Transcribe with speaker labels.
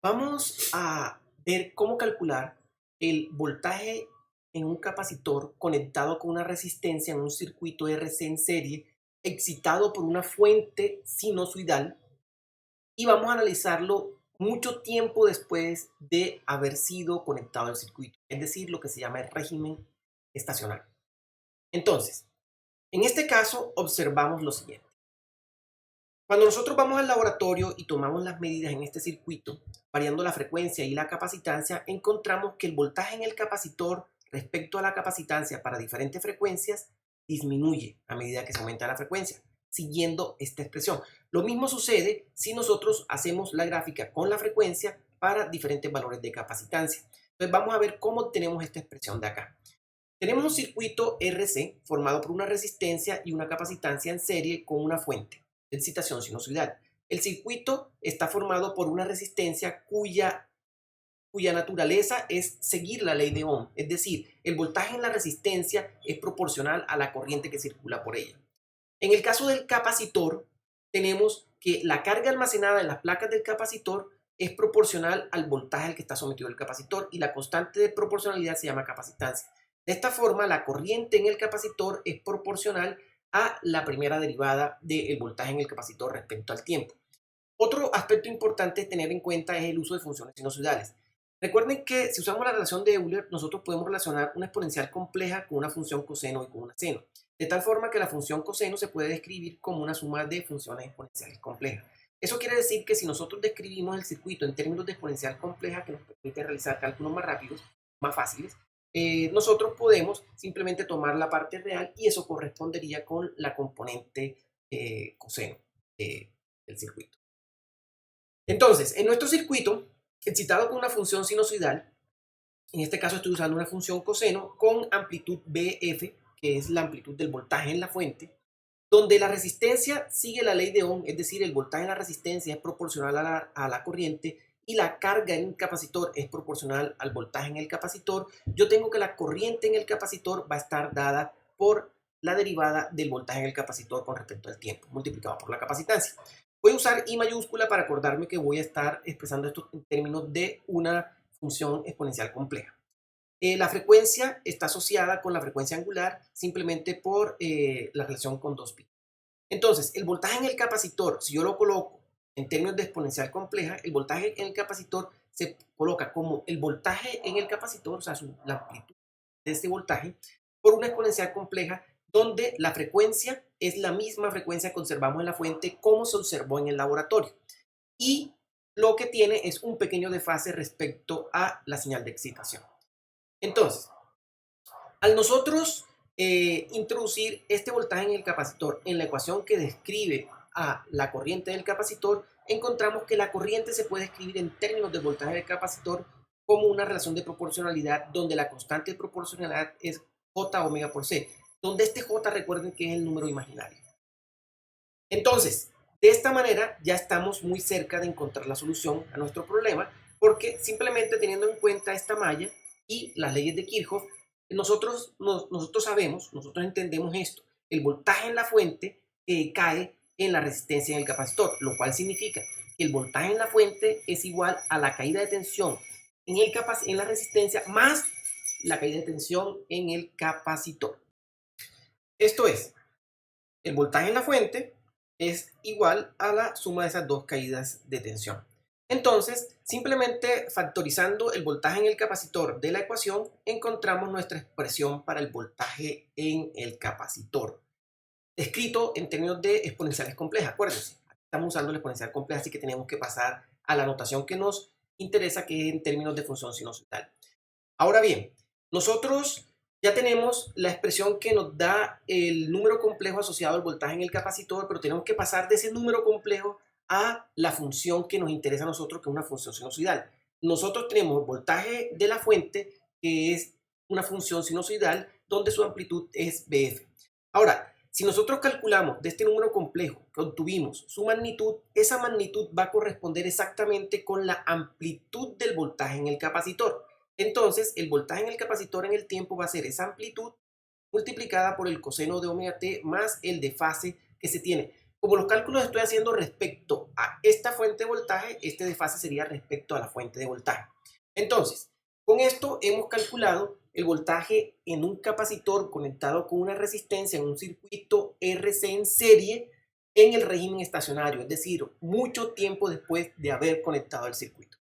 Speaker 1: Vamos a ver cómo calcular el voltaje en un capacitor conectado con una resistencia en un circuito RC en serie, excitado por una fuente sinusoidal, y vamos a analizarlo mucho tiempo después de haber sido conectado al circuito, es decir, lo que se llama el régimen estacionario. Entonces, en este caso observamos lo siguiente. Cuando nosotros vamos al laboratorio y tomamos las medidas en este circuito, variando la frecuencia y la capacitancia, encontramos que el voltaje en el capacitor respecto a la capacitancia para diferentes frecuencias disminuye a medida que se aumenta la frecuencia, siguiendo esta expresión. Lo mismo sucede si nosotros hacemos la gráfica con la frecuencia para diferentes valores de capacitancia. Entonces vamos a ver cómo obtenemos esta expresión de acá. Tenemos un circuito RC formado por una resistencia y una capacitancia en serie con una fuente de excitación sinusoidal. El circuito está formado por una resistencia cuya naturaleza es seguir la ley de Ohm, es decir, el voltaje en la resistencia es proporcional a la corriente que circula por ella. En el caso del capacitor, tenemos que la carga almacenada en las placas del capacitor es proporcional al voltaje al que está sometido el capacitor y la constante de proporcionalidad se llama capacitancia. De esta forma, la corriente en el capacitor es proporcional a la primera derivada del voltaje en el capacitor respecto al tiempo. Otro aspecto importante a tener en cuenta es el uso de funciones sinusoidales. Recuerden que si usamos la relación de Euler, nosotros podemos relacionar una exponencial compleja con una función coseno y con una seno, de tal forma que la función coseno se puede describir como una suma de funciones exponenciales complejas. Eso quiere decir que si nosotros describimos el circuito en términos de exponencial compleja, que nos permite realizar cálculos más rápidos, más fáciles, nosotros podemos simplemente tomar la parte real y eso correspondería con la componente coseno del circuito. Entonces, en nuestro circuito, excitado con una función sinusoidal, en este caso estoy usando una función coseno con amplitud BF, que es la amplitud del voltaje en la fuente, donde la resistencia sigue la ley de Ohm, es decir, el voltaje en la resistencia es proporcional a la corriente y la carga en el capacitor es proporcional al voltaje en el capacitor. Yo tengo que la corriente en el capacitor va a estar dada por la derivada del voltaje en el capacitor con respecto al tiempo, multiplicado por la capacitancia. Voy a usar I mayúscula para acordarme que voy a estar expresando esto en términos de una función exponencial compleja. La frecuencia está asociada con la frecuencia angular simplemente por la relación con 2pi. Entonces, el voltaje en el capacitor, si yo lo coloco en términos de exponencial compleja, el voltaje en el capacitor se coloca como el voltaje en el capacitor, o sea, la amplitud de este voltaje, por una exponencial compleja donde la frecuencia es la misma frecuencia que observamos en la fuente como se observó en el laboratorio. Y lo que tiene es un pequeño desfase respecto a la señal de excitación. Entonces, al nosotros introducir este voltaje en el capacitor en la ecuación que describe a la corriente del capacitor, encontramos que la corriente se puede escribir en términos del voltaje del capacitor como una relación de proporcionalidad donde la constante de proporcionalidad es J omega por C, donde este J recuerden que es el número imaginario. Entonces, de esta manera ya estamos muy cerca de encontrar la solución a nuestro problema porque simplemente teniendo en cuenta esta malla y las leyes de Kirchhoff, nosotros sabemos, nosotros entendemos esto. El voltaje en la fuente cae en la resistencia en el capacitor, lo cual significa que el voltaje en la fuente es igual a la caída de tensión en la resistencia más la caída de tensión en el capacitor. Esto es, el voltaje en la fuente es igual a la suma de esas dos caídas de tensión. Entonces, simplemente factorizando el voltaje en el capacitor de la ecuación, encontramos nuestra expresión para el voltaje en el capacitor, escrito en términos de exponenciales complejas. Acuérdense, estamos usando la exponencial compleja, así que tenemos que pasar a la notación que nos interesa, que es en términos de función sinusoidal. Ahora bien, nosotros ya tenemos la expresión que nos da el número complejo asociado al voltaje en el capacitor, pero tenemos que pasar de ese número complejo a la función que nos interesa a nosotros, que es una función sinusoidal. Nosotros tenemos el voltaje de la fuente, que es una función sinusoidal, donde su amplitud es BF. Ahora, si nosotros calculamos de este número complejo que obtuvimos su magnitud, esa magnitud va a corresponder exactamente con la amplitud del voltaje en el capacitor. Entonces, el voltaje en el capacitor en el tiempo va a ser esa amplitud multiplicada por el coseno de omega t más el desfase que se tiene. Como los cálculos los estoy haciendo respecto a esta fuente de voltaje, este desfase sería respecto a la fuente de voltaje. Entonces, con esto hemos calculado el voltaje en un capacitor conectado con una resistencia en un circuito RC en serie en el régimen estacionario, es decir, mucho tiempo después de haber conectado el circuito.